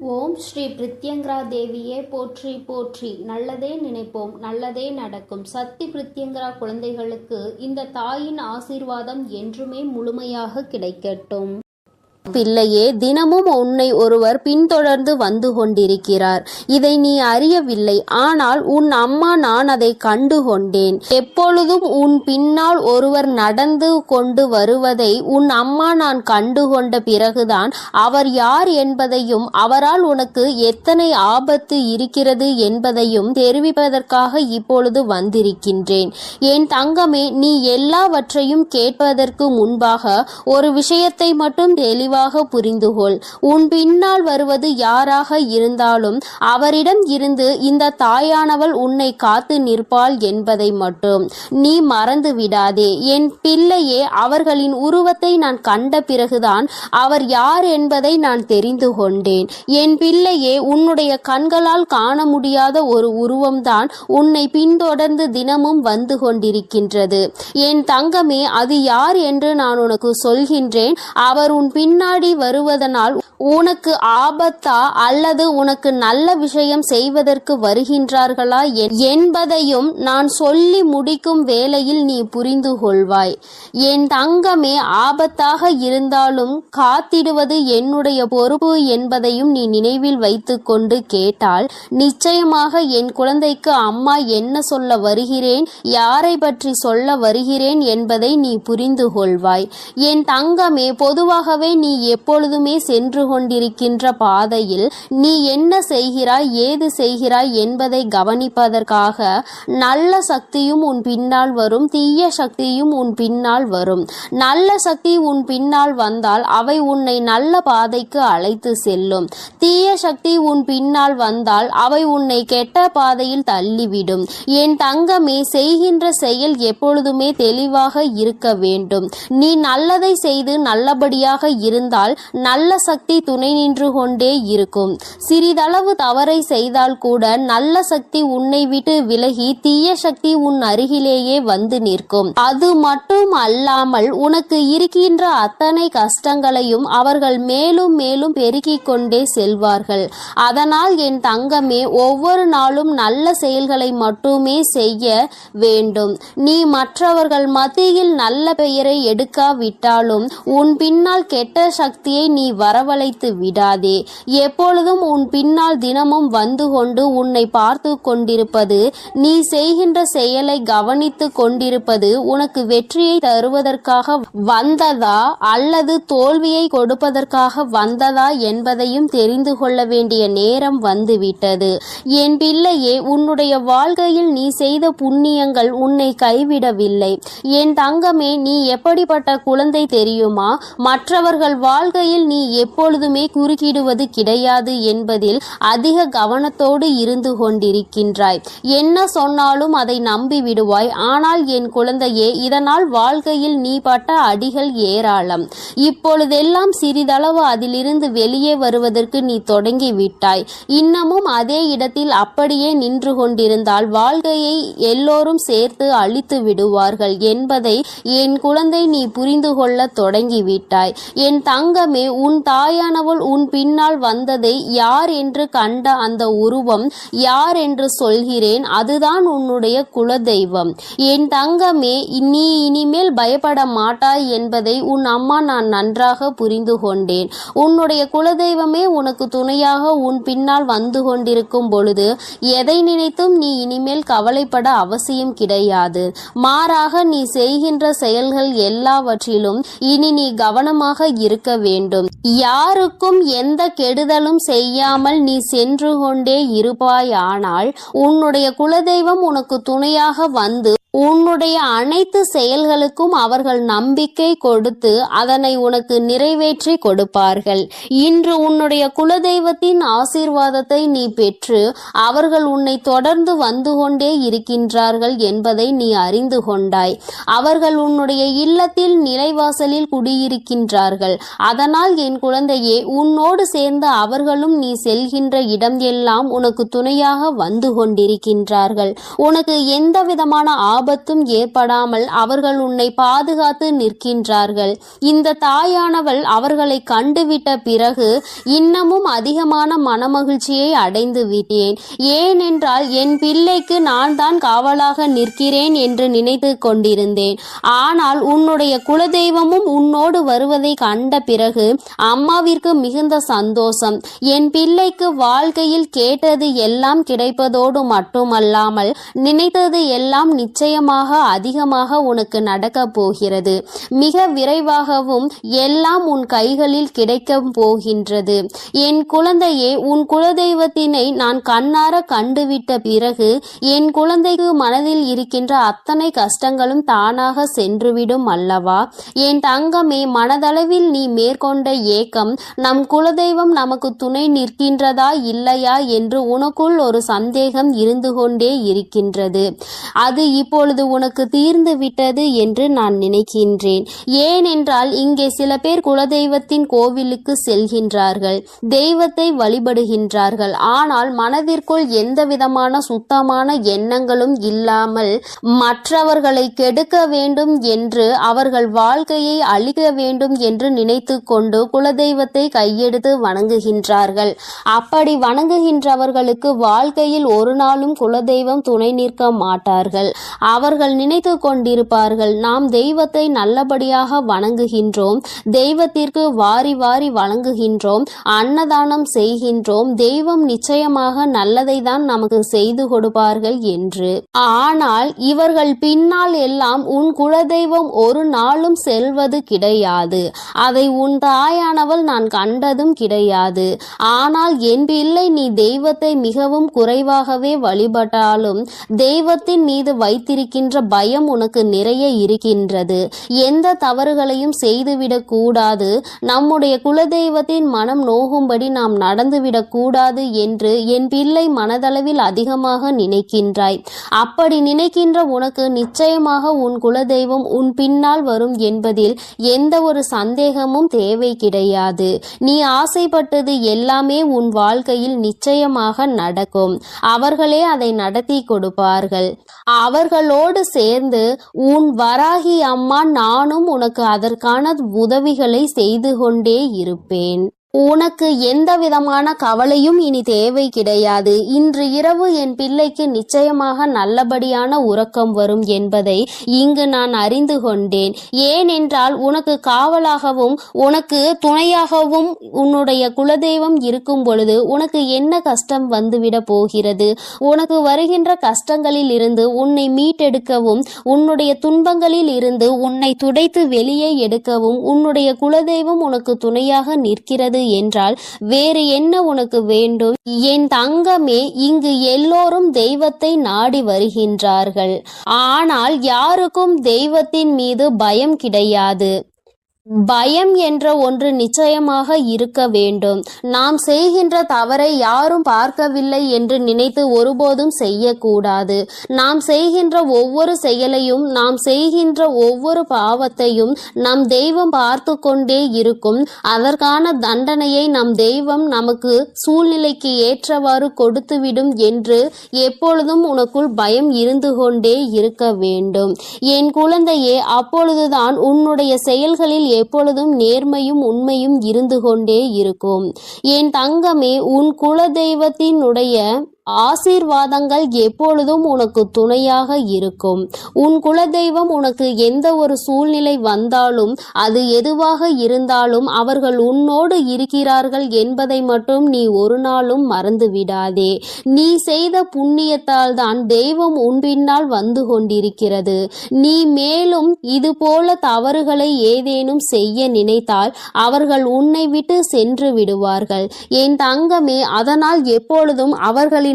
ஓம் ஸ்ரீ பிரித்யங்கரா தேவியே போற்றி போற்றி. நல்லதே நினைப்போம், நல்லதே நடக்கும். சக்தி பிரித்யங்கரா குழந்தைகளுக்கு இந்த தாயின் ஆசீர்வாதம் என்றுமே முழுமையாக கிடைக்கட்டும். பிள்ளையே, தினமும் உன்னை ஒருவர் பின்தொடர்ந்து வந்து கொண்டிருக்கிறார். இதை நீ அறியவில்லை. ஆனால் உன் அம்மா நான் அதை கண்டு கொண்டேன். எப்பொழுதும் உன் பின்னால் ஒருவர் நடந்து கொண்டு வருவதை உன் அம்மா நான் கண்டு கொண்ட பிறகுதான் அவர் யார் என்பதையும் அவரால் உனக்கு எத்தனை ஆபத்து இருக்கிறது என்பதையும் தெரிவிப்பதற்காக இப்பொழுது வந்திருக்கின்றேன். என் தங்கமே, நீ எல்லாவற்றையும் கேட்பதற்கு முன்பாக ஒரு விஷயத்தை மட்டும் தெளிவாக புரிந்துகொள். உன் பின்னால் வருவது யாராக இருந்தாலும் அவரிடம் இருந்து இந்த தாயானவள் உன்னை காத்து நிற்பாள் என்பதை மட்டும் நீ மறந்து விடாதே. என் பிள்ளையே, அவர்களின் உருவத்தை நான் கண்ட பிறகுதான் அவர் யார் என்பதை நான் தெரிந்து கொண்டேன். என் பிள்ளையே, உன்னுடைய கண்களால் காண முடியாத ஒரு உருவம்தான் உன்னை பின்தொடர்ந்து தினமும் வந்து கொண்டிருக்கின்றது. என் தங்கமே, அது யார் என்று நான் உனக்கு சொல்கின்றேன். அவர் உன் பின்னாடி வருவதனால் உனக்கு ஆபத்தா அல்லது உனக்கு நல்ல விஷயம் செய்வதற்கு வருகின்றார்களா என்பதையும் நான் சொல்லி முடிக்கும் வேளையில் நீ புரிந்து கொள்வாய். என் தங்கமே, ஆபத்தாக இருந்தாலும் காத்திடுவது என்னுடைய பொறுப்பு என்பதையும் நீ நினைவில் வைத்து கொண்டு கேட்டால் நிச்சயமாக என் குழந்தைக்கு அம்மா என்ன சொல்ல வருகிறேன், யாரை பற்றி சொல்ல வருகிறேன் என்பதை நீ புரிந்து கொள்வாய். என் தங்கமே, பொதுவாகவே நீ எப்பொழுதுமே சென்று கொண்டிருக்கின்ற பாதையில் நீ என்ன செய்கிறாய், ஏது செய்கிறாய் என்பதை கவனிப்பதற்காக நல்ல சக்தியும் உன் பின்னால் வரும், தீய சக்தியும் உன் பின்னால் வரும். நல்ல சக்தி உன் பின்னால் வந்தால் அவை உன்னை நல்ல பாதைக்கு அழைத்து செல்லும். தீய சக்தி உன் பின்னால் வந்தால் அவை உன்னை கெட்ட பாதையில் தள்ளிவிடும். என் தங்கமே, செய்கின்ற செயல் எப்பொழுதுமே தெளிவாக இருக்க வேண்டும். நீ நல்லதை செய்து நல்லபடியாக இருந்தால் நல்ல சக்தி துணை நின்று கொண்டே இருக்கும். சிறிதளவு தவறை செய்தால் கூட நல்ல சக்தி உன்னை விட்டு விலகி தீய சக்தி உன் அருகிலேயே வந்து நிற்கும். அது மட்டும் அல்லாமல் உனக்கு இருக்கின்ற அத்தனை கஷ்டங்களையும் அவர்கள் மேலும் மேலும் பெருக்கிக் கொண்டே செல்வார்கள். அதனால் என் தங்கமே, ஒவ்வொரு நாளும் நல்ல செயல்களை மட்டுமே செய்ய வேண்டும். நீ மற்றவர்கள் மத்தியில் நல்ல பெயரை எடுக்காவிட்டாலும் உன் பின்னால் கெட்ட சக்தியை நீ வரவழைத்து விடாதே. எப்பொழுதும் உன் பின்னால் தினமும் வந்து கொண்டு உன்னை பார்த்து கொண்டிருப்பது, நீ செய்கின்ற செயலை கவனித்து கொண்டிருப்பது உனக்கு வெற்றியை தருவதற்காக வந்ததா அல்லது தோல்வியை கொடுப்பதற்காக வந்ததா என்பதையும் தெரிந்து கொள்ள வேண்டிய நேரம் வந்துவிட்டது. என் பிள்ளையே, உன்னுடைய வாழ்க்கையில் நீ செய்த புண்ணியங்கள் உன்னை கைவிடவில்லை. என் தங்கமே, நீ எப்படிப்பட்ட குழந்தை தெரியுமா? மற்றவர்கள் வாழ்க்கையில் நீ எப்பொழுதுமே குறுக்கிடுவது கிடையாது என்பதில் அதிக கவனத்தோடு இருந்து கொண்டிருக்கின்றாய். என்ன சொன்னாலும் அதை நம்பி விடுவாய். ஆனால் என் குழந்தையே, இதனால் வாழ்க்கையில் நீ பட்ட அடிகள் ஏராளம். இப்பொழுதெல்லாம் சிறிதளவு அதிலிருந்து வெளியே வருவதற்கு நீ தொடங்கி விட்டாய். இன்னமும் அதே இடத்தில் அப்படியே நின்று கொண்டிருந்தால் வாழ்க்கையை எல்லோரும் சேர்த்து அழித்து விடுவார்கள் என்பதை என் குழந்தை நீ புரிந்து கொள்ள தொடங்கிவிட்டாய். என் தங்கமே, உன் தாயானவள் உன் பின்னால் வந்ததை யார் என்று கண்ட அந்த உருவம் யார் என்று சொல்கிறேன். அதுதான் உன்னுடைய குலதெய்வம். என் தங்கமே, நீ இனிமேல் பயப்பட மாட்டாய் என்பதை உன் அம்மா நான் நன்றாக புரிந்து கொண்டேன். உன்னுடைய குலதெய்வமே உனக்கு துணையாக உன் பின்னால் வந்து கொண்டிருக்கும் பொழுது எதை நினைத்தும் நீ இனிமேல் கவலைப்பட அவசியம் கிடையாது. மாறாக நீ செய்கின்ற செயல்கள் எல்லாவற்றிலும் இனி நீ கவனமாக இருக்க வேண்டும். யாருக்கும் எந்த கெடுதலும் செய்யாமல் நீ சென்று கொண்டே இருப்பாயானால் உன்னுடைய குலதெய்வம் உனக்கு துணையாக வந்து உன்னுடைய அனைத்து செயல்களுக்கும் அவர்கள் நம்பிக்கை கொடுத்து அதனை உனக்கு நிறைவேற்றி கொடுப்பார்கள். இன்று உன்னுடைய குலதெய்வத்தின் ஆசீர்வாதத்தை நீ பெற்று அவர்கள் உன்னை தொடர்ந்து வந்து கொண்டே இருக்கின்றார்கள் என்பதை நீ அறிந்து கொண்டாய். அவர்கள் உன்னுடைய இல்லத்தில் நிலைவாசலில் குடியிருக்கின்றார்கள். அதனால் என் குழந்தையே, உன்னோடு சேர்ந்த அவர்களும் நீ செல்கின்ற இடம் எல்லாம் உனக்கு துணையாக வந்து கொண்டிருக்கின்றார்கள். உனக்கு எந்த விதமான ஆபத்தும் ஏற்படாமல் அவர்கள் உன்னை பாதுகாத்து நிற்கின்றார்கள். இந்த தாயானவள் அவர்களை கண்டுவிட்ட பிறகு இன்னமும் அதிகமான மனமகிழ்ச்சியை அடைந்து விட்டேன். ஏனென்றால் என் பிள்ளைக்கு நான் தான் காவலாக நிற்கிறேன் என்று நினைத்து கொண்டிருந்தேன். ஆனால் உன்னுடைய குலதெய்வமும் உன்னோடு வருவதை கண்ட பிறகு அம்மாவிற்கு மிகுந்த சந்தோஷம். என் பிள்ளைக்கு வாழ்க்கையில் கேட்டது எல்லாம் கிடைப்பதோடு மட்டுமல்லாமல் நினைத்தது எல்லாம் நிச்சயமாக அதிகமாக உனக்கு நடக்கப் போகிறது. மிக விரைவாகவும் எல்லாம் உன் கைகளில் கிடைக்கப் போகின்றது. என் குழந்தையே, உன் குலதெய்வத்தினை நான் கண்ணார கண்டுவிட்ட பிறகு என் குழந்தைக்கு மனதில் இருக்கின்ற அத்தனை கஷ்டங்களும் தானாக சென்றுவிடும் அல்லவா? என் தங்கமே, மனதளவில் நீ மேற்கொண்ட ஏக்கம், நம் குலதெய்வம் நமக்கு துணை நிற்கின்றதா இல்லையா என்று உனக்குள் ஒரு சந்தேகம் இருந்து கொண்டே இருக்கின்றது. அது இப்பொழுது உனக்கு தீர்ந்து விட்டது என்று நான் நினைக்கின்றேன். ஏனென்றால் இங்கே சில பேர் குலதெய்வத்தின் கோவிலுக்கு செல்கின்றார்கள், தெய்வத்தை வழிபடுகின்றார்கள். ஆனால் மனதிற்குள் எந்த விதமான சுத்தமான எண்ணங்களும் இல்லாமல் மற்றவர்களை கெடுக்க வேண்டும் என்று, அவர்கள் வாழ்க்கையை அழிக்க வேண்டும் என்று நினைத்து கொண்டு குலதெய்வத்தை கையெடுத்து வணங்குகின்றார்கள். அப்படி வணங்குகின்றவர்களுக்கு வாழ்க்கையில் ஒரு நாளும் குலதெய்வம் துணை நிற்க மாட்டார்கள். அவர்கள் நினைத்து கொண்டிருப்பார்கள், நாம் தெய்வத்தை நல்லபடியாக வணங்குகின்றோம், தெய்வத்திற்கு வாரி வாரி வழங்குகின்றோம், அன்னதானம் செய்கின்றோம், தெய்வம் நிச்சயமாக நல்லதை தான் நமக்கு செய்து கொடுப்பார்கள் என்று. ஆனால் இவர்கள் பின்னால் எல்லாம் உன் குலதெய்வம் ஒரு நாளும் செல்வது கிடையாது. அதை உன் தாயானவள் நான் கண்டதும் கிடையாது. ஆனால் என் பிள்ளை, நீ தெய்வத்தை மிகவும் குறைவாகவே வழிபட்டாலும் தெய்வத்தின் மீது வைத்திருக்கின்ற பயம் உனக்கு நிறைய இருக்கின்றது. எந்த தவறுகளையும் செய்துவிடக் கூடாது, நம்முடைய குலதெய்வத்தின் மனம் நோகும்படி நாம் நடந்துவிடக் கூடாது என்று என் பிள்ளை மனதளவில் அதிகமாக நினைக்கின்றாய். அப்படி நினைக்கின்ற உனக்கு நிச்சயமாக உன் குலதெய்வம் உன் பின்னால் வரும் என்பதில் எந்த ஒரு சந்தேகமும் தேவை கிடையாது. நீ ஆசைப்பட்டது எல்லாமே உன் வாழ்க்கையில் நிச்சயமாக நடக்கும். அவர்களே அதை நடத்தி கொடுப்பார்கள். அவர்களோடு சேர்ந்து உன் வராகி அம்மா நானும் உனக்கு அதற்கான உதவிகளை செய்து கொண்டே இருப்பேன். உனக்கு எந்த விதமான கவலையும் இனி தேவை கிடையாது. இன்று இரவு என் பிள்ளைக்கு நிச்சயமாக நல்லபடியான உறக்கம் வரும் என்பதை இங்கு நான் அறிந்து கொண்டேன். ஏனென்றால் உனக்கு காவலாகவும் உனக்கு துணையாகவும் உன்னுடைய குலதெய்வம் இருக்கும் பொழுது உனக்கு என்ன கஷ்டம் வந்துவிட போகிறது? உனக்கு வருகின்ற கஷ்டங்களில் இருந்து உன்னை மீட்டெடுக்கவும், உன்னுடைய துன்பங்களில் இருந்து உன்னை துடைத்து வெளியே எடுக்கவும் உன்னுடைய குலதெய்வம் உனக்கு துணையாக நிற்கிறது என்றால் வேறு என்ன உனக்கு வேண்டும்? என் தங்கமே, இங்கு எல்லோரும் தெய்வத்தை நாடி வருகின்றார்கள். ஆனால் யாருக்கும் தெய்வத்தின் மீது பயம் கிடையாது. பயம் என்ற ஒன்று நிச்சயமாக இருக்க வேண்டும். நாம் செய்கின்ற தவறை யாரும் பார்க்கவில்லை என்று நினைத்து ஒருபோதும் செய்யக்கூடாது. நாம் செய்கின்ற ஒவ்வொரு செயலையும், நாம் செய்கின்ற ஒவ்வொரு பாவத்தையும் நம் தெய்வம் பார்த்து கொண்டே இருக்கும். அதற்கான தண்டனையை நம் தெய்வம் நமக்கு சூழ்நிலைக்கு ஏற்றவாறு கொடுத்துவிடும் என்று எப்பொழுதும் உனக்குள் பயம் இருந்து கொண்டே இருக்க வேண்டும். என் குழந்தையே, அப்பொழுதுதான் உன்னுடைய செயல்களில் எப்பொழுதும் நேர்மையும் உண்மையும் இருந்து கொண்டே இருக்கும். என் தங்கமே, உன் குலதெய்வத்தினுடைய ஆசீர்வாதங்கள் எப்பொழுதும் உனக்கு துணையாக இருக்கும். உன் குலதெய்வம் உனக்கு எந்த ஒரு சூழ்நிலை வந்தாலும், அது எதுவாக இருந்தாலும் அவர்கள் உன்னோடு இருக்கிறார்கள் என்பதை மட்டும் நீ ஒரு நாளும் மறந்து விடாதே. நீ செய்த புண்ணியத்தால் தான் தெய்வம் உன் பின்னால் வந்து கொண்டிருக்கிறது. நீ மேலும் இது போல தவறுகளை ஏதேனும் செய்ய நினைத்தால் அவர்கள் உன்னை விட்டு சென்று விடுவார்கள். என் தங்கமே, அதனால் எப்பொழுதும் அவர்களின்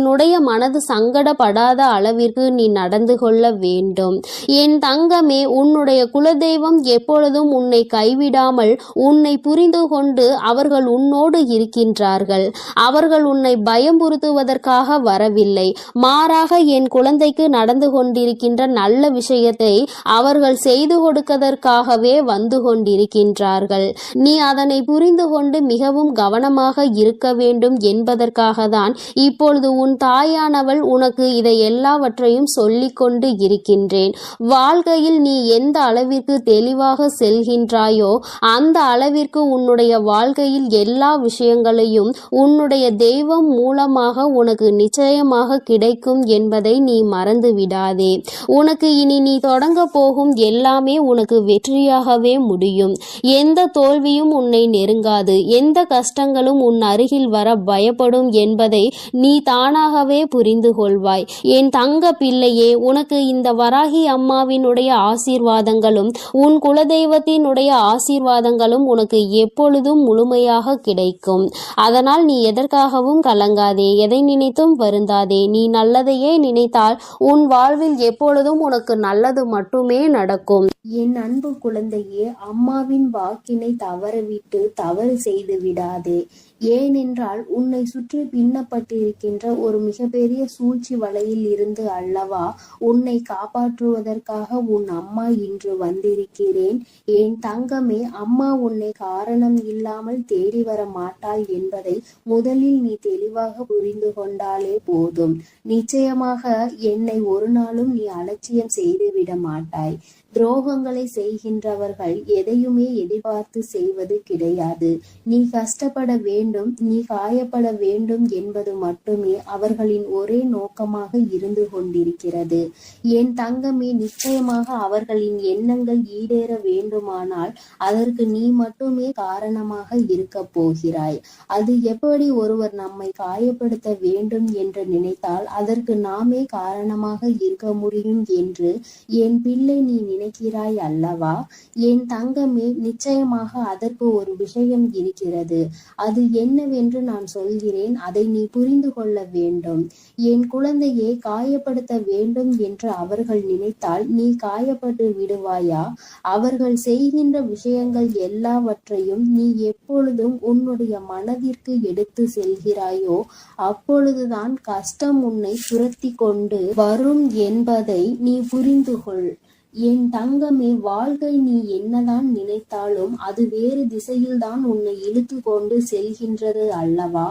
மனது சங்கடப்படாத அளவிற்கு நீ நடந்து கொள்ள வேண்டும். என் தங்கமே, உன்னுடைய குலதெய்வம் எப்பொழுதும் உன்னை கைவிடாமல் உன்னை புரிந்து கொண்டு அவர்கள் உன்னோடு இருக்கின்றார்கள். அவர்கள் உன்னை பயம்புறுத்துவதற்காக வரவில்லை. மாறாக என் குழந்தைக்கு நடந்து கொண்டிருக்கின்ற நல்ல விஷயத்தை அவர்கள் செய்து கொடுப்பதற்காகவே வந்து கொண்டிருக்கின்றார்கள். நீ அதனை புரிந்து கொண்டு மிகவும் கவனமாக இருக்க வேண்டும் என்பதற்காக தான் இப்பொழுது உன் தாயானவள் உனக்கு இதை எல்லாவற்றையும் சொல்லிக் கொண்டு இருக்கின்றேன். வாழ்க்கையில் நீ எந்த அளவிற்கு தெளிவாக செல்கின்றாயோ அந்த அளவிற்கு உன்னுடைய வாழ்க்கையில் எல்லா விஷயங்களையும் உன்னுடைய தெய்வம் மூலமாக உனக்கு நிச்சயமாக கிடைக்கும் என்பதை நீ மறந்து விடாதே. உனக்கு இனி நீ தொடங்க போகும் எல்லாமே உனக்கு வெற்றியாகவே முடியும். எந்த தோல்வியும் உன்னை நெருங்காது, எந்த கஷ்டங்களும் உன் அருகில் வர பயப்படும் என்பதை நீ தானாகவே புரிந்து கொள்வாய். என் தங்க பிள்ளையே, உனக்கு இந்த வராகி அம்மாவினுடைய ஆசீர்வாதங்களும் உன் குலதெய்வத்தினுடைய ஆசீர்வாதங்களும் உனக்கு எப்பொழுதும் முழுமையாக கிடைக்கும். அதனால் நீ எதற்காகவும் கலங்காதே, எதை நினைத்தும் வருந்தாதே. நீ நல்லதையே நினைத்தால் உன் வாழ்வில் எப்பொழுதும் உனக்கு நல்லது மட்டுமே நடக்கும். என் அன்பு குழந்தையே, அம்மாவின் வாக்கினை தவறவிட்டு தவறு செய்து விடாதே. ஏனென்றால் உன்னை சுற்றி பின்னப்பட்டிருக்கின்ற ஒரு மிகப்பெரிய சூழ்ச்சி வலையில் இருந்து அல்லவா உன்னை காப்பாற்றுவதற்காக உன் அம்மா இன்று வந்திருக்கிறேன். என் தங்கமே, அம்மா உன்னை காரணம் இல்லாமல் தேடி வர மாட்டாள் என்பதை முதலில் நீ தெளிவாக புரிந்து கொண்டாலே போதும். நிச்சயமாக என்னை ஒரு நாளும் நீ அலட்சியம் செய்துவிட மாட்டாய். துரோகங்களை செய்கின்றவர்கள் எதையுமே எதிர்பார்த்து செய்வது கிடையாது. நீ கஷ்டப்பட வேண்டும், நீ காயப்பட வேண்டும் என்பது மட்டுமே அவர்களின் ஒரே நோக்கமாக இருந்து கொண்டிருக்கிறது. என் தங்கமே, நிச்சயமாக அவர்களின் எண்ணங்கள் ஈடேற வேண்டுமானால் அதற்கு நீ மட்டுமே காரணமாக இருக்க போகிறாய். அது எப்படி ஒருவர் நம்மை காயப்படுத்த வேண்டும் என்று நினைத்தால் அதற்கு நாமே காரணமாக இருக்க முடியும் என்று என் பிள்ளை நீ நினைக்கிறாய் அல்லவா? என் தங்கமே, நிச்சயமாக அதற்கு ஒரு விஷயம் இருக்கிறது. அது என்னவென்று நான் சொல்கிறேன், அதை நீ புரிந்து கொள்ள வேண்டும். என் குழந்தையை காயப்படுத்த வேண்டும் என்று அவர்கள் நினைத்தால் நீ காயப்பட்டு விடுவாயா? அவர்கள் செய்கின்ற விஷயங்கள் எல்லாவற்றையும் நீ எப்பொழுதும் உன்னுடைய மனதிற்கு எடுத்து செல்கிறாயோ அப்பொழுதுதான் கஷ்டம் உன்னை துரத்தி கொண்டு வரும் என்பதை நீ புரிந்து கொள். என் தங்கமே, வாழ்க்கை நீ என்னதான் நினைத்தாலும் அது வேறு திசையில்தான் உன்னை இழுத்து கொண்டு செல்கின்றது அல்லவா?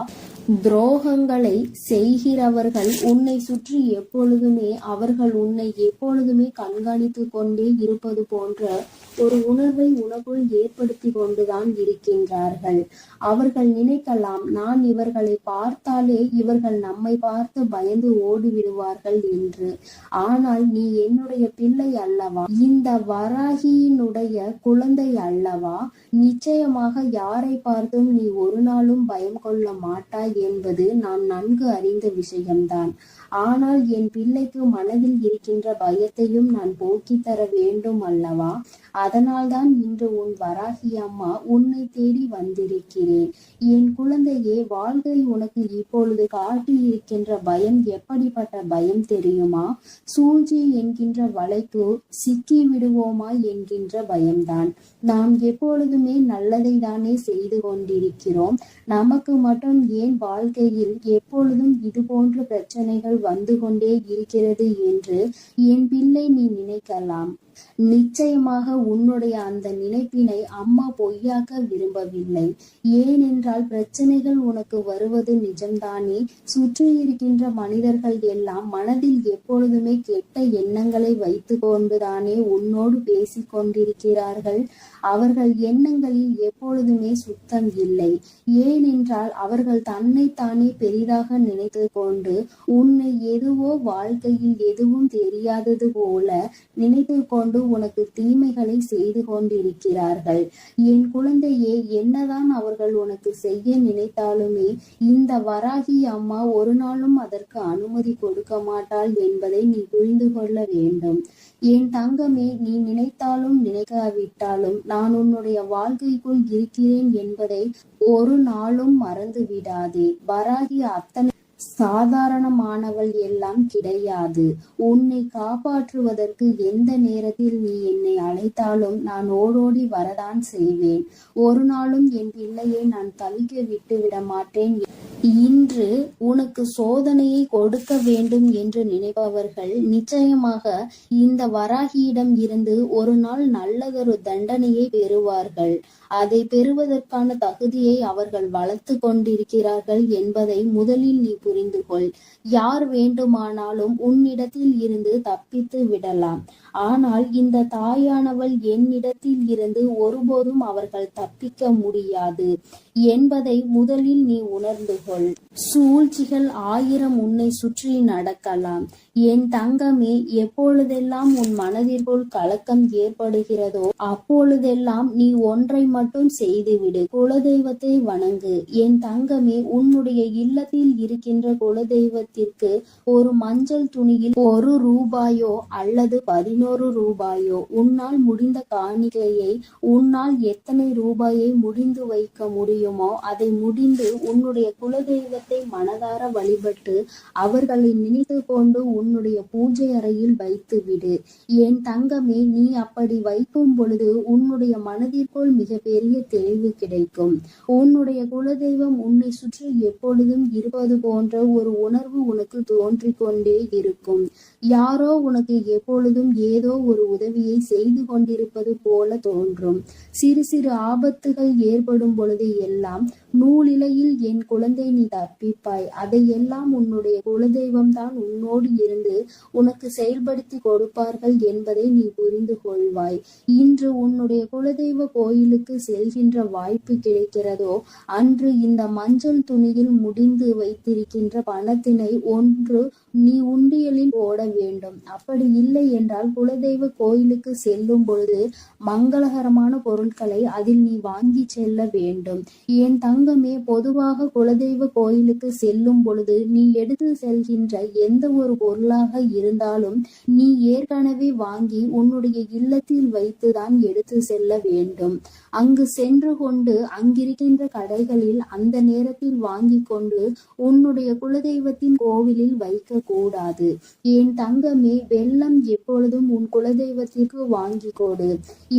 துரோகங்களை செய்கிறவர்கள் உன்னை சுற்றி எப்பொழுதுமே அவர்கள் உன்னை எப்பொழுதுமே கண்காணித்து கொண்டே இருப்பது போன்ற ஒரு உணர்வை உனக்குள் ஏற்படுத்தி கொண்டுதான் இருக்கின்றார்கள். அவர்கள் நினைக்கலாம், நான் இவர்களை பார்த்தாலே இவர்கள் நம்மை பார்த்து பயந்து ஓடிவிடுவார்கள் என்று. ஆனால் நீ என்னுடைய பிள்ளை அல்லவா, இந்த வராகியினுடைய குழந்தை அல்லவா? நிச்சயமாக யாரை பார்த்தும் நீ ஒரு நாளும் பயம் கொள்ள மாட்டாய் என்பது நான் நன்கு அறிந்த விஷயம்தான். ஆனால் என் பிள்ளைக்கு மனதில் இருக்கின்ற பயத்தையும் நான் போக்கி தர வேண்டும் அல்லவா? அதனால்தான் இன்று உன் வராகி அம்மா உன்னை தேடி வந்திருக்கிறேன். என் குழந்தையே, வாழ்க்கை உனக்கு இப்பொழுது காட்டி இருக்கின்ற பயம் எப்படிப்பட்ட பயம் தெரியுமா? சூழ்ச்சி என்கின்ற வலைக்கு சிக்கி விடுவோமா என்கின்ற பயம்தான். நாம் எப்பொழுதுமே நல்லதை தானே செய்து கொண்டிருக்கிறோம். நமக்கு மட்டும் ஏன் வாழ்க்கையில் எப்பொழுதும் இது போன்ற பிரச்சனைகள் வந்து கொண்டே இருக்கிறது என்று என் பிள்ளை நீ நினைக்கலாம். நிச்சயமாக உன்னுடைய அந்த நினைப்பினை அம்மா பொய்யாக்க விரும்பவில்லை. ஏனென்றால் பிரச்சனைகள் உனக்கு வருவது நிஜம்தானே. சுற்றி இருக்கின்ற மனிதர்கள் எல்லாம் மனதில் எப்பொழுதுமே கெட்ட எண்ணங்களை வைத்து கொண்டுதானே உன்னோடு பேசி கொண்டிருக்கிறார்கள். அவர்கள் எண்ணங்களில் எப்பொழுதுமே சுத்தம் இல்லை. ஏனென்றால் அவர்கள் தன்னைத்தானே பெரிதாக நினைத்து கொண்டு உன்னை எதுவோ வாழ்க்கையில் எதுவும் தெரியாதது போல நினைத்து கொண்டு உனக்கு தீமைகளை செய்து கொண்டிருக்கிறார்கள். என் குழந்தையே, என்னதான் அவர்கள் உனக்கு செய்ய நினைத்தாலுமே இந்த வராகி அம்மா ஒரு நாளும் அதற்கு அனுமதி கொடுக்க மாட்டாள் என்பதை நீ புரிந்து கொள்ள வேண்டும். என் தங்கமே, நீ நினைத்தாலும் நினைக்காவிட்டாலும் நான் உன்னுடைய வாழ்க்கைக்குள் இருக்கிறேன் என்பதை ஒரு நாளும் மறந்து விடாதே. வராகி அத்தனை சாதாரணமானவள் எல்லாம் கிடையாது. உன்னை காப்பாற்றுவதற்கு எந்த நேரத்தில் நீ என்னை அழைத்தாலும் நான் ஓடோடி வரதான் செய்வேன். ஒரு நாளும் என் பிள்ளையை நான் தவிக்க விட்டு விட மாட்டேன். இன்று உனக்கு சோதனையை கொடுக்க வேண்டும் என்று நினைப்பவர்கள் நிச்சயமாக இந்த வராகியிடம் இருந்து ஒரு நாள் நல்லதொரு தண்டனையை பெறுவார்கள். அதை பெறுவதற்கான தகுதியை அவர்கள் வளர்த்து கொண்டிருக்கிறார்கள் என்பதை முதலில் நீ புரிந்து கொள். யார் வேண்டுமானாலும் உன்னிடத்தில் இருந்து தப்பித்து விடலாம். ஆனால் இந்த தாயானவள் என்னிடத்தில் இருந்து ஒருபோதும் அவர்கள் தப்பிக்க முடியாது என்பதை முதலில் நீ உணர்ந்து கொள். சூழ்ச்சிகள் 1000 உன்னை சுற்றி நடக்கலாம். என் தங்கமே, எப்பொழுதெல்லாம் உன் மனதிற்குள் கலக்கம் ஏற்படுகிறதோ அப்பொழுதெல்லாம் நீ ஒன்றை மட்டும் செய்துவிடு. குலதெய்வத்தை வணங்கு. என் தங்கமே, உன்னுடைய இல்லத்தில் இருக்கின்ற குலதெய்வத்திற்கு ஒரு மஞ்சள் துணியில் 1 ரூபாயோ அல்லது 11 ரூபாயோ உன்னால் முடிந்த காணிக்கையை, உன்னால் எத்தனை ரூபாயை முடிந்து வைக்க முடியுமோ அதை முடிந்து உன்னுடைய குலதெய்வத்தை மனதார வழிபட்டு அவர்களை நினைத்து கொண்டு உன்னுடைய பூஜை அறையில் வைத்து விடு. என் தங்கமே, நீ அப்படி வைக்கும் பொழுது உன்னுடைய மனதிற்குள் மிகப்பெரிய தெளிவு கிடைக்கும். உன்னுடைய குலதெய்வம் உன்னை சுற்றி எப்பொழுதும் இருப்பது போன்ற ஒரு உணர்வு உனக்கு தோன்றிக் கொண்டே இருக்கும். யாரோ உனக்கு எப்பொழுதும் ஏதோ ஒரு உதவியை செய்து கொண்டிருப்பது போல தோன்றும். சிறு சிறு ஆபத்துகள் ஏற்படும் பொழுது எல்லாம் நூலிலையில் என் குழந்தை நீ தப்பிப்பாய். அதையெல்லாம் உன்னுடைய குலதெய்வம் தான் உன்னோடு இருந்து உனக்கு செயல்படுத்தி கொடுப்பார்கள் என்பதை நீ புரிந்து கொள்வாய். இன்று உன்னுடைய குலதெய்வ கோயிலுக்கு செல்கின்ற வாய்ப்பு கிடைக்கிறதோ அன்று இந்த மஞ்சள் துணியில் முடிந்து வைத்திருக்கின்ற பணத்தினை ஒன்று நீ உண்டியலில் போட வேண்டும். அப்படி இல்லை என்றால் குலதெய்வ கோயிலுக்கு செல்லும் பொழுது மங்களகரமான பொருட்களை அதில் நீ வாங்கி செல்ல வேண்டும். என் தங்கமே, பொதுவாக குலதெய்வ கோயிலுக்கு செல்லும் பொழுது நீ எடுத்து செல்கின்ற எந்த ஒரு பொருளாக இருந்தாலும் நீ ஏற்கனவே வாங்கி உன்னுடைய இல்லத்தில் வைத்துதான் எடுத்து செல்ல வேண்டும். அங்கு சென்று கொண்டு அங்கிருக்கின்ற கடைகளில் அந்த நேரத்தில் வாங்கி கொண்டு உன்னுடைய குலதெய்வத்தின் கோவிலில் வைக்க கூடாது. என் தங்கமே, வெல்லம் எப்பொழுதும் உன் குலதெய்வத்திற்கு வாங்கி கொடு.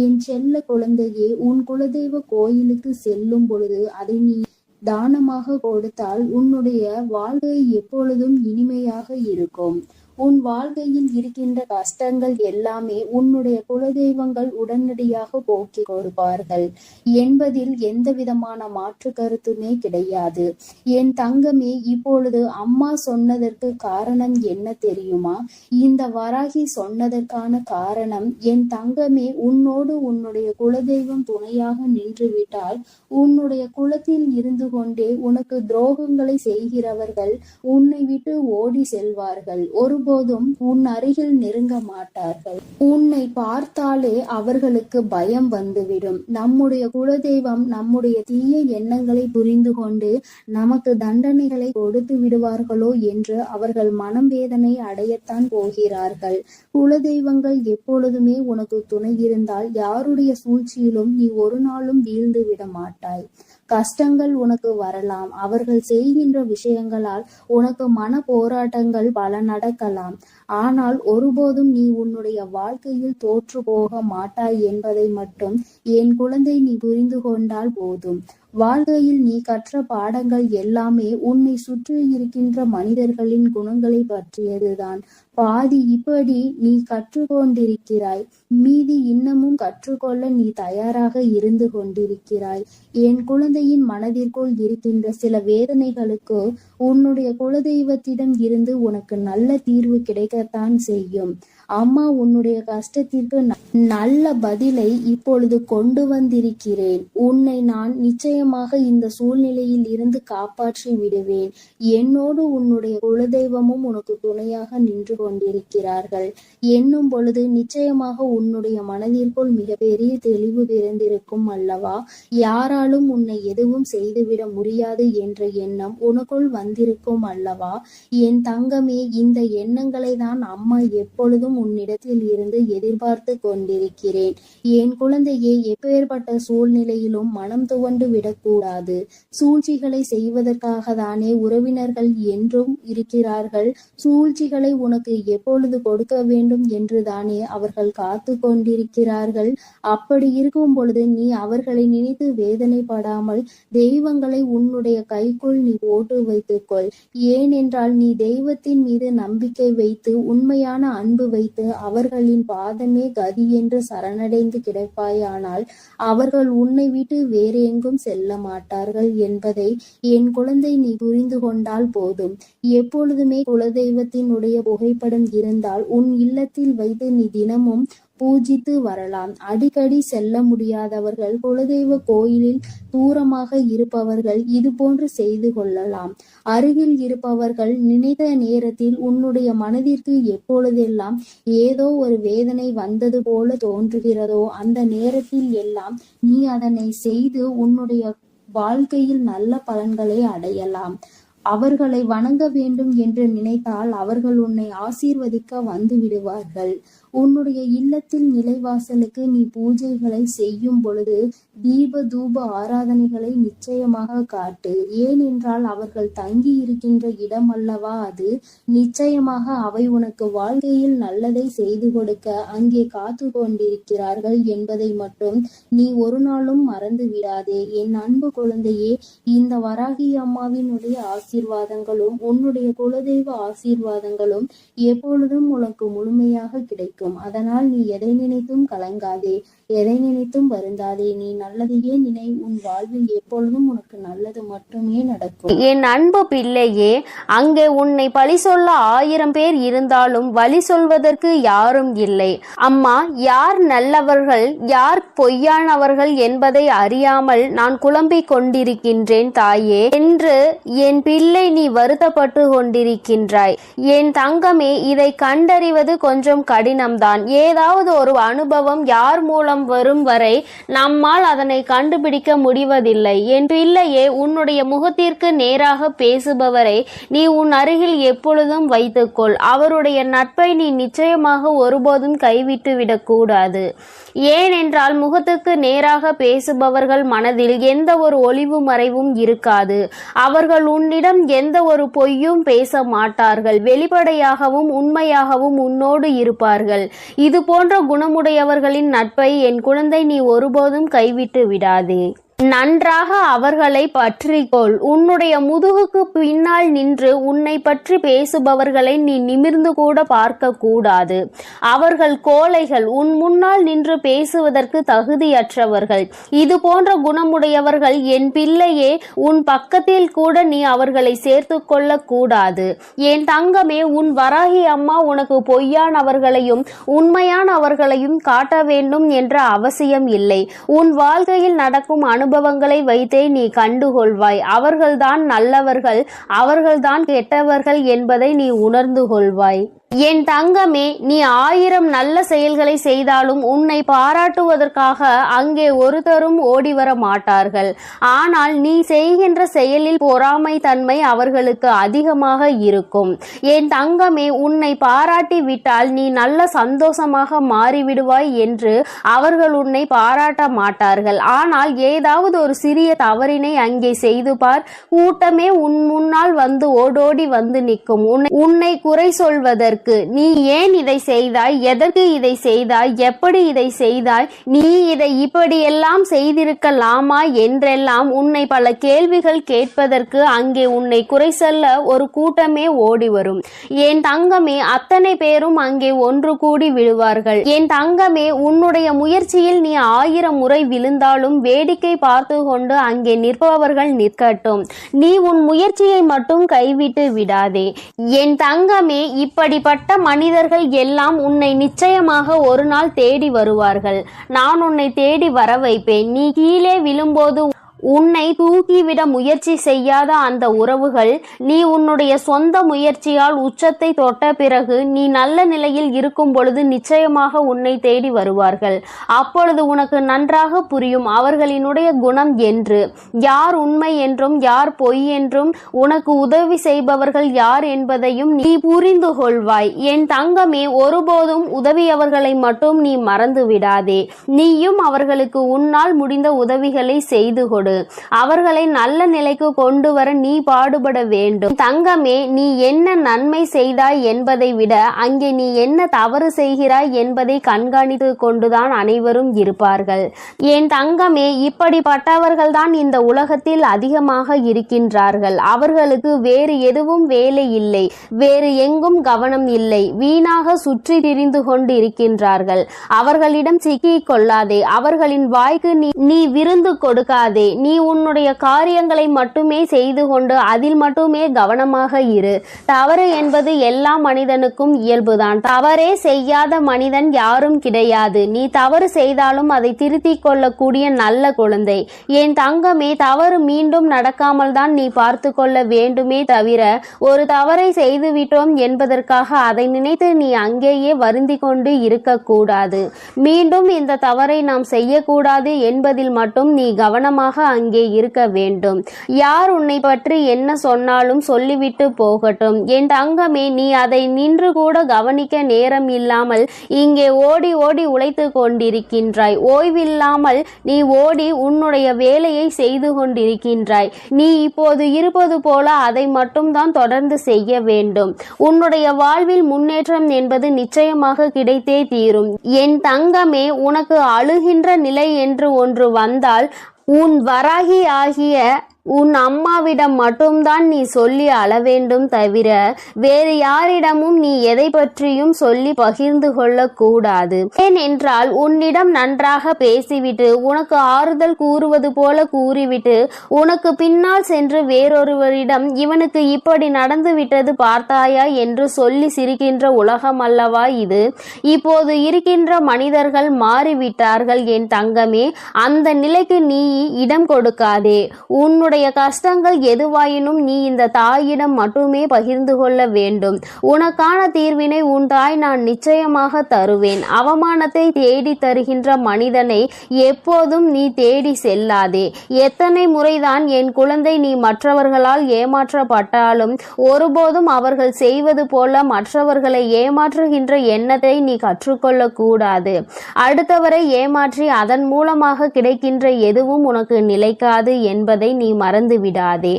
என் செல்ல குழந்தையே, உன் குலதெய்வ கோயிலுக்கு செல்லும் பொழுது அதை நீ தானமாக கொடுத்தால் உன்னுடைய வாழ்க்கை எப்பொழுதும் இனிமையாக இருக்கும். உன் வாழ்க்கையில் இருக்கின்ற கஷ்டங்கள் எல்லாமே உன்னுடைய குலதெய்வங்கள் உடனடியாக போக்கி கொடுப்பார்கள் என்பதில் எந்த விதமான மாற்று கருத்துமே கிடையாது. என் தங்கமே, இப்பொழுது அம்மா சொன்னதற்கு காரணம் என்ன தெரியுமா? இந்த வராகி சொன்னதற்கான காரணம், என் தங்கமே, உன்னோடு உன்னுடைய குலதெய்வம் துணையாக நின்றுவிட்டால் உன்னுடைய குலத்தில் இருந்து கொண்டே உனக்கு துரோகங்களை செய்கிறவர்கள் உன்னை விட்டு ஓடி செல்வார்கள். ஒருபோதும் உன் அருகில் நெருங்க மாட்டார்கள். உன்னை பார்த்தாலே அவர்களுக்கு பயம் வந்துவிடும். நம்முடைய குலதெய்வம் நம்முடைய தீய எண்ணங்களை புரிந்து கொண்டு நமக்கு தண்டனைகளை கொடுத்து விடுவார்களோ என்று அவர்கள் மனம் வேதனை அடையத்தான் போகிறார்கள். குலதெய்வங்கள் எப்பொழுதுமே உனக்கு துணை இருந்தால் யாருடைய சூழ்ச்சியிலும் நீ ஒரு நாளும் வீழ்ந்து விட மாட்டாய். கஷ்டங்கள் உனக்கு வரலாம். அவர்கள் செய்கின்ற விஷயங்களால் உனக்கு மன போராட்டங்கள் பல நடக்கலாம். ஆனால் ஒருபோதும் நீ உன்னுடைய வாழ்க்கையில் தோற்று போக மாட்டாய் என்பதை மட்டும் என் குழந்தை நீ புரிந்து கொண்டால் போதும். வாழ்க்கையில் நீ கற்ற பாடங்கள் எல்லாமே உன்னை சுற்றி இருக்கின்ற மனிதர்களின் குணங்களை பற்றியதுதான். பாதி இப்படி நீ கற்றுக்கொண்டிருக்கிறாய், மீதி இன்னமும் கற்றுக்கொள்ள நீ தயாராக இருந்து கொண்டிருக்கிறாய். என் குழந்தையின் மனதிற்குள் இருக்கின்ற சில வேதனைகளுக்கு உன்னுடைய குலதெய்வத்திடம் இருந்து உனக்கு நல்ல தீர்வு கிடைக்கத்தான் செய்யும். அம்மா உன்னுடைய கஷ்டத்திற்கு நல்ல பதிலை இப்பொழுது கொண்டு வந்திருக்கிறேன். உன்னை நான் நிச்சயமாக இந்த சூழ்நிலையில் இருந்து காப்பாற்றி விடுவேன். என்னோடு உன்னுடைய குலதெய்வமும் உனக்கு துணையாக நின்று கொண்டிருக்கிறார்கள் என்னும் பொழுது நிச்சயமாக உன்னுடைய மனதிற்குள் மிகப்பெரிய தெளிவு பிறந்திருக்கும் அல்லவா? யாராலும் உன்னை எதுவும் செய்துவிட முடியாது என்ற எண்ணம் உனக்குள் வந்திருக்கும் அல்லவா? என் தங்கமே, இந்த எண்ணங்களை தான் அம்மா எப்பொழுதும் உன்னிடத்தில் இருந்து எதிர்பார்த்து கொண்டிருக்கிறேன். என் குழந்தையே, எப்பேற்பட்ட சூழ்நிலையிலும் மனம் துவண்டு விடக்கூடாது. சூழ்ச்சிகளை செய்வதற்காக தானே உறவினர்கள் என்றும் இருக்கிறார்கள். சூழ்ச்சிகளை உனக்கு எப்பொழுது கொடுக்க வேண்டும் என்று தானே அவர்கள் காத்து கொண்டிருக்கிறார்கள். அப்படி இருக்கும் பொழுது நீ அவர்களை நினைத்து வேதனைப்படாமல் தெய்வங்களை உன்னுடைய கைக்குள் நீ போட்டு வைத்துக்கொள். ஏனென்றால் நீ தெய்வத்தின் மீது நம்பிக்கை வைத்து உண்மையான அன்பு வைத்து வைத்து அவர்களின் பாதமே கதி என்று சரணடைந்து கிடப்பாயானால் அவர்கள் உன்னை விட்டு வேறு எங்கும் செல்ல மாட்டார்கள் என்பதை என் குழந்தை நீ புரிந்து கொண்டால் போதும். எப்பொழுதுமே குலதெய்வத்தினுடைய புகைப்படம் இருந்தால் உன் இல்லத்தில் வைத்து நீ தினமும் பூஜித்து வரலாம். அடிக்கடி செல்ல முடியாதவர்கள், குலதெய்வ கோயிலில் தூரமாக இருப்பவர்கள் இது போன்று செய்து கொள்ளலாம். அருகில் இருப்பவர்கள் நினைத்த நேரத்தில் உன்னுடைய மனதிற்கு எப்பொழுதெல்லாம் ஏதோ ஒரு வேதனை வந்தது போல தோன்றுகிறதோ அந்த நேரத்தில் எல்லாம் நீ அதனை செய்து உன்னுடைய வாழ்க்கையில் நல்ல பலன்களை அடையலாம். அவர்களை வணங்க வேண்டும் என்று நினைத்தால் அவர்கள் உன்னை ஆசீர்வதிக்க வந்து விடுவார்கள். உன்னுடைய இல்லத்தில் நிலைவாசலுக்கு நீ பூஜைகளை செய்யும் பொழுது தீப தூப ஆராதனைகளை நிச்சயமாக காட்டு. ஏனென்றால் அவர்கள் தங்கி இருக்கின்ற இடம் அல்லவா அது. நிச்சயமாக அவை உனக்கு வாழ்க்கையில் நல்லதை செய்து கொடுக்க அங்கே காத்து கொண்டிருக்கிறார்கள் என்பதை மட்டும் நீ ஒரு நாளும் மறந்து விடாதே. என் அன்பு குழந்தையே, இந்த வராகி அம்மாவினுடைய ஆசீர்வாதங்களும் உன்னுடைய குலதெய்வ ஆசீர்வாதங்களும் எப்பொழுதும் உனக்கு முழுமையாக கிடைக்கும். அதனால் நீ எதை நினைத்தும் கலங்காதே, எதை நினைத்தும் வருந்தாதே. நீ நல்லதையே நினை. உன் வாழ்வில் எப்பொழுதும் உனக்கு நல்லது மட்டுமே நடக்கும். என் அன்பு பிள்ளையே, அங்கே உன்னை பழி சொல்ல 1000 பேர் இருந்தாலும் வழி சொல்வதற்கு யாரும் இல்லை. அம்மா, யார் நல்லவர்கள் யார் பொய்யானவர்கள் என்பதை அறியாமல் நான் குழம்பிக் கொண்டிருக்கின்றேன் தாயே என்று என் பிள்ளை நீ வருத்தப்பட்டு கொண்டிருக்கின்றாய். என் தங்கமே, இதை கண்டறிவது கொஞ்சம் கடினம்தான். ஏதாவது ஒரு அனுபவம் யார் மூலம் வரும் வரை நம்மால் அதனை கண்டுபிடிக்க முடிவதில்லை. என் பிள்ளையே, உன்னுடைய முகத்திற்கு நேராக பேசுபவரை நீ உன் அருகில் எப்பொழுதும் வைத்துக்கொள். அவருடைய நட்பை நீ நிச்சயமாக ஒருபோதும் கைவிட்டு விடக்கூடாது. ஏனென்றால் முகத்துக்கு நேராக பேசுபவர்கள் மனதில் எந்த ஒரு ஒளிவு மறைவும் இருக்காது. அவர்கள் உன்னிடம் எந்த ஒரு பொய்யும் பேச மாட்டார்கள். வெளிப்படையாகவும் உண்மையாகவும் உன்னோடு இருப்பார்கள். இது போன்ற குணமுடையவர்களின் நட்பை என் குழந்தை நீ ஒருபோதும் கைவிட்டு விடாதே. நன்றாக அவர்களை பற்றிக்கொள். உன்னுடைய முதுகுக்கு பின்னால் நின்று உன்னை பற்றி பேசுபவர்களை நீ நிமிர்ந்து கூட பார்க்க கூடாது. அவர்கள் கோழைகள், உன் முன்னால் நின்று பேசுவதற்கு தகுதியற்றவர்கள். இது போன்ற குணமுடையவர்கள் என் பிள்ளையே, உன் பக்கத்தில் கூட நீ அவர்களை சேர்த்து கொள்ள கூடாது. என் தங்கமே, உன் வராகி அம்மா உனக்கு பொய்யானவர்களையும் உண்மையானவர்களையும் காட்ட வேண்டும் என்ற அவசியம் இல்லை. உன் வாழ்க்கையில் நடக்கும் அனுபவங்களை வைத்தே நீ கண்டுகொள்வாய். அவர்கள்தான் நல்லவர்கள், அவர்கள்தான் கெட்டவர்கள் என்பதை நீ உணர்ந்து கொள்வாய். என் தங்கமே, நீ 1000 நல்ல செயல்களை செய்தாலும் உன்னை பாராட்டுவதற்காக அங்கே ஒருத்தரும் ஓடிவர மாட்டார்கள். ஆனால் நீ செய்கின்ற செயலில் பொறாமை தன்மை அவர்களுக்கு அதிகமாக இருக்கும். என் தங்கமே, உன்னை பாராட்டி விட்டால் நீ நல்ல சந்தோஷமாக மாறிவிடுவாய் என்று அவர்கள் உன்னை பாராட்ட மாட்டார்கள். ஆனால் ஏதாவது ஒரு சிறிய தவறினை அங்கே செய்து பார், கூட்டமே உன் முன்னால் வந்து ஓடோடி வந்து நிற்கும். உன்னை குறை சொல்வதற்கு நீ ஏன் இதை செய்தாய், எதற்கு இதை செய்தாய், எப்படி இதை செய்தாய், நீ இதை இப்படியெல்லாம் செய்திருக்கலாமா என்றெல்லாம் உன்னை பல கேள்விகள் கேட்பதற்கு அங்கே உன்னை குறை சொல்ல ஒரு கூட்டமே ஓடி வரும். என் தங்கமே, அத்தனை பேரும் அங்கே ஒன்று கூடி விழுவார்கள். என் தங்கமே, உன்னுடைய முயற்சியில் நீ 1000 முறை விழுந்தாலும் வேடிக்கை பார்த்து கொண்டு அங்கே நிற்பவர்கள் நிற்கட்டும். நீ உன் முயற்சியை மட்டும் கைவிட்டு விடாதே. என் தங்கமே, இப்படிப்பட்ட மனிதர்கள் எல்லாம் உன்னை நிச்சயமாக ஒரு நாள் தேடி வருவார்கள். நான் உன்னை தேடி வர வைப்பேன். நீ கீழே விழும்போது உன்னை தூக்கிவிட முயற்சி செய்யாத அந்த உறவுகள் நீ உன்னுடைய சொந்த முயற்சியால் உச்சத்தை தொட்ட பிறகு நீ நல்ல நிலையில் இருக்கும் பொழுது நிச்சயமாக உன்னை தேடி வருவார்கள். அப்பொழுது உனக்கு நன்றாக புரியும் அவர்களினுடைய குணம் என்று, யார் உண்மை என்றும் யார் பொய் என்றும், உனக்கு உதவி செய்பவர்கள் யார் என்பதையும் நீ புரிந்து கொள்வாய். என் தங்கமே, ஒருபோதும் உதவியவர்களை மட்டும் நீ மறந்து விடாதே. நீயும் அவர்களுக்கு உன்னால் முடிந்த உதவிகளை செய்து கொடு. கொடு. அவர்களை நல்ல நிலைக்கு கொண்டு வர நீ பாடுபட வேண்டும். தங்கமே, நீ என்ன நன்மை செய்தாய் என்பதை விட அங்கே நீ என்ன தவறு செய்கிறாய் என்பதை கண்காணித்து கொண்டுதான் அனைவரும் இருப்பார்கள். என் தங்கமே, இப்படிப்பட்டவர்கள்தான் இந்த உலகத்தில் அதிகமாக இருக்கின்றார்கள். அவர்களுக்கு வேறு எதுவும் வேலை இல்லை, வேறு எங்கும் கவனம் இல்லை, வீணாக சுற்றி திரிந்து கொண்டு இருக்கின்றார்கள். அவர்களிடம் சிக்கிக் கொள்ளாதே, அவர்களின் வாய்க்கு நீ விருந்து கொடுக்காதே. நீ உன்னுடைய காரியங்களை மட்டுமே செய்து கொண்டு அதில் மட்டுமே கவனமாக இரு. தவறு என்பது எல்லா மனிதனுக்கும் இயல்புதான். தவறே செய்யாத மனிதன் யாரும் கிடையாது. நீ தவறு செய்தாலும் அதை திருத்திக் கொள்ளக்கூடிய நல்ல குழந்தை. என் தங்கமே, தவறு மீண்டும் நடக்காமல் தான் நீ பார்த்து கொள்ள வேண்டுமே தவிர ஒரு தவறை செய்துவிட்டோம் என்பதற்காக அதை நினைத்து நீ அங்கேயே வருந்தி கொண்டு இருக்கக்கூடாது. மீண்டும் இந்த தவறை நாம் செய்யக்கூடாது என்பதில் மட்டும் நீ கவனமாக அங்கே இருக்க வேண்டும். யார் உன்னை பற்றி என்ன சொன்னாலும் சொல்லிவிட்டு போகட்டும். என் தங்கமே, நீ அதை நின்று கூட கவனிக்க நேரம் இல்லாமல் இங்கே ஓடி ஓடி உழைத்து கொண்டிருக்கின்றாய். ஓய்வில்லாமல் நீ ஓடி உன்னுடைய வேலையை செய்து கொண்டிருக்கின்றாய். நீ இப்போது இருப்பது போல அதை மட்டும்தான் தொடர்ந்து செய்ய வேண்டும். உன்னுடைய வாழ்வில் முன்னேற்றம் என்பது நிச்சயமாக கிடைத்தே தீரும். என் தங்கமே, உனக்கு அழுகின்ற நிலை என்று ஒன்று வந்தால் உன் வராகி ஆகிய உன் அம்மாவிடம் மட்டும்தான் நீ சொல்லி அழ வேண்டும் தவிர வேறு யாரிடமும் நீ எதை பற்றியும் சொல்லி பகிர்ந்து கொள்ள கூடாது. ஏனென்றால் உன்னிடம் நன்றாக பேசிவிட்டு உனக்கு ஆறுதல் கூறுவது போல கூறிவிட்டு உனக்கு பின்னால் சென்று வேறொருவரிடம் இவனுக்கு இப்படி நடந்து விட்டது பார்த்தாயா என்று சொல்லி சிரிக்கின்ற உலகம் அல்லவா இது? இப்போது இருக்கின்ற மனிதர்கள் மாறிவிட்டார்கள் என் தங்கமே. அந்த நிலைக்கு நீ இடம் கொடுக்காதே. உன்னுடைய கஷ்டங்கள் எதுவாயினும் நீ இந்த தாயிடம் மட்டுமே பகிர்ந்து கொள்ள வேண்டும். உனக்கான தீர்வினை உன் தாய் நான் நிச்சயமாக தருவேன். அவமானத்தை தேடி தருகின்ற மனிதனை எப்போதும் நீ தேடி செல்லாதே. எத்தனை முறைதான் என் குழந்தை நீ மற்றவர்களால் ஏமாற்றப்பட்டாலும் ஒருபோதும் அவர்கள் செய்வது போல மற்றவர்களை ஏமாற்றுகின்ற எண்ணத்தை நீ கற்றுக்கொள்ள கூடாது. அடுத்தவரை ஏமாற்றி அதன் மூலமாக கிடைக்கின்ற எதுவும் உனக்கு நிலைக்காது என்பதை நீ மறந்து விடாதே.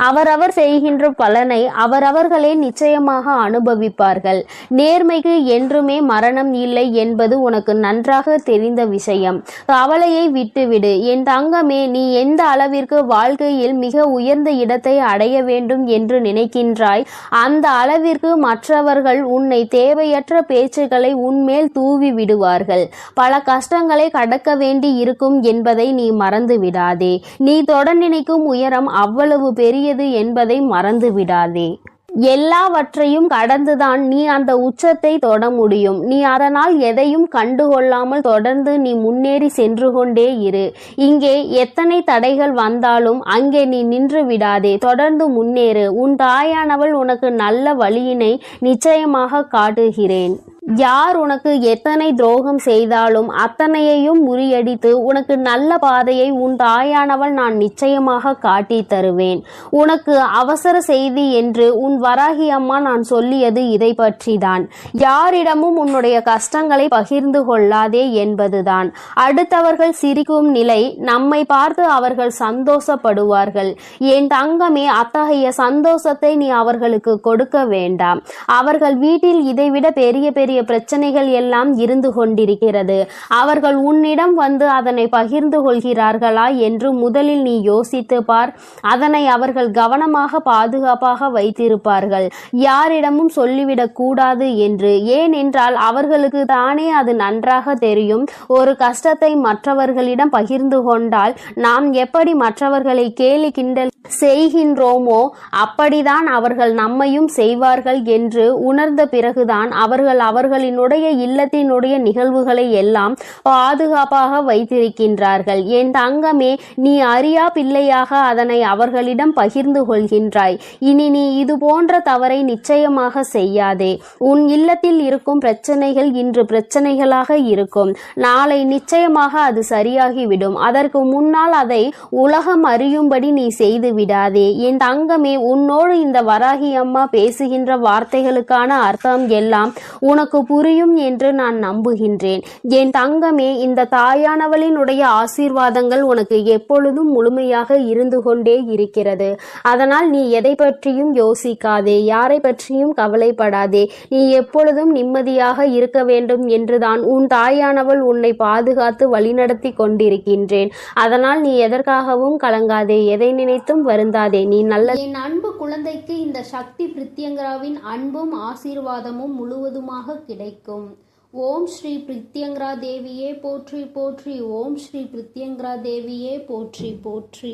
அவரவர் செய்கின்ற பலனை அவரவர்களே நிச்சயமாக அனுபவிப்பார்கள். நேர்மைக்கு என்றுமே மரணம் இல்லை என்பது உனக்கு நன்றாக தெரிந்த விஷயம். கவலையை விட்டுவிடு என் தங்கமே. நீ எந்த அளவிற்கு வாழ்க்கையில் மிக உயர்ந்த இடத்தை அடைய வேண்டும் என்று நினைக்கின்றாய் அந்த அளவிற்கு மற்றவர்கள் உன்னை தேவையற்ற பேச்சுக்களை உன்மேல் தூவி விடுவார்கள். பல கஷ்டங்களை கடக்க வேண்டி இருக்கும் என்பதை நீ மறந்து விடாதே. நீ தொட நினைக்கும் உயரம் அவ்வளவு பெரியது என்பதை மறந்து விடாதே. எல்லாவற்றையும் கடந்துதான் நீ அந்த உச்சத்தை தொட முடியும். நீ அதனால் எதையும் கண்டுகொள்ளாமல் தொடர்ந்து நீ முன்னேறி சென்று கொண்டே இரு. இங்கே எத்தனை தடைகள் வந்தாலும் அங்கே நீ நின்று விடாதே. தொடர்ந்து முன்னேறு. உன் தாயானவள் உனக்கு நல்ல வழியினை நிச்சயமாக காட்டுகிறேன். யார் உனக்கு எத்தனை துரோகம் செய்தாலும் அத்தனையையும் முறியடித்து உனக்கு நல்ல பாதையை உன் தாயானவள் நான் நிச்சயமாக காட்டி தருவேன். உனக்கு அவசர செய்தி என்று உன் வராகி அம்மா நான் சொல்லியது இதை பற்றிதான். யாரிடமும் உன்னுடைய கஷ்டங்களை பகிர்ந்து கொள்ளாதே என்பதுதான். அடுத்தவர்கள் சிரிக்கும் நிலை நம்மை பார்த்து அவர்கள் சந்தோஷப்படுவார்கள். என் தங்கமே, அத்தகைய சந்தோஷத்தை நீ அவர்களுக்கு கொடுக்க வேண்டாம். அவர்கள் வீட்டில் இதைவிட பெரிய பெரிய பிரச்சனைகள் எல்லாம் இருந்து கொண்டிருக்கிறது. அவர்கள் உன்னிடம் வந்து அதனை பகிர்ந்து கொள்கிறார்களா என்று முதலில் நீ யோசித்து பார். அதனை அவர்கள் கவனமாக பாதுகாப்பாக வைத்திருப்பார்கள். யாரிடமும் சொல்லிவிடக் கூடாது என்று. ஏனென்றால் அவர்களுக்கு தானே அது நன்றாக தெரியும். ஒரு கஷ்டத்தை மற்றவர்களிடம் பகிர்ந்து கொண்டால் நாம் எப்படி மற்றவர்களை கேலி கிண்டல் செய்கின்றோமோ அப்படிதான் அவர்கள் நம்மையும் செய்வார்கள் என்று உணர்ந்த பிறகுதான் அவர்கள் அவர்களினுடைய இல்லத்தினுடைய நிகழ்வுகளை எல்லாம் பாதுகாப்பாக வைத்திருக்கின்றார்கள். என் தங்கமே, நீ அறியா பிள்ளையாக அதனை அவர்களிடம் பகிர்ந்து கொள்கின்றாய். இனி நீ இது போன்ற தவறை நிச்சயமாக செய்யாதே. உன் இல்லத்தில் இருக்கும் பிரச்சனைகள் இன்று பிரச்சனைகளாக இருக்கும். நாளை நிச்சயமாக அது சரியாகிவிடும். அதற்கு முன்னால் அதை உலகம் அறியும்படி நீ செய்து விடாதே. என் தங்கமே, உன்னோடு இந்த வராகி அம்மா பேசுகின்ற வார்த்தைகளுக்கான அர்த்தம் எல்லாம் உனக்கு உனக்கு புரியும் என்று நான் நம்புகின்றேன். என் தங்கமே, இந்த தாயானவளினுடைய ஆசீர்வாதங்கள் உனக்கு எப்பொழுதும் முழுமையாக இருந்து கொண்டே இருக்கிறது. அதனால் நீ எதை பற்றியும் யோசிக்காதே, யாரை பற்றியும் கவலைப்படாதே. நீ எப்பொழுதும் நிம்மதியாக இருக்க வேண்டும் என்றுதான் உன் தாயானவள் உன்னை பாதுகாத்து வழிநடத்தி கொண்டிருக்கின்றேன். அதனால் நீ எதற்காகவும் கலங்காதே, எதை நினைத்தும் வருந்தாதே. நீ நல்ல என் அன்பு குழந்தைக்கு இந்த சக்தி பிரித்யங்கராவின் அன்பும் ஆசீர்வாதமும் முழுவதுமாக கிடைக்கும். ஓம் ஸ்ரீ பிரித்யங்கரா தேவியே போற்றி போற்றி. ஓம் ஸ்ரீ பிரித்யங்கரா தேவியே போற்றி போற்றி.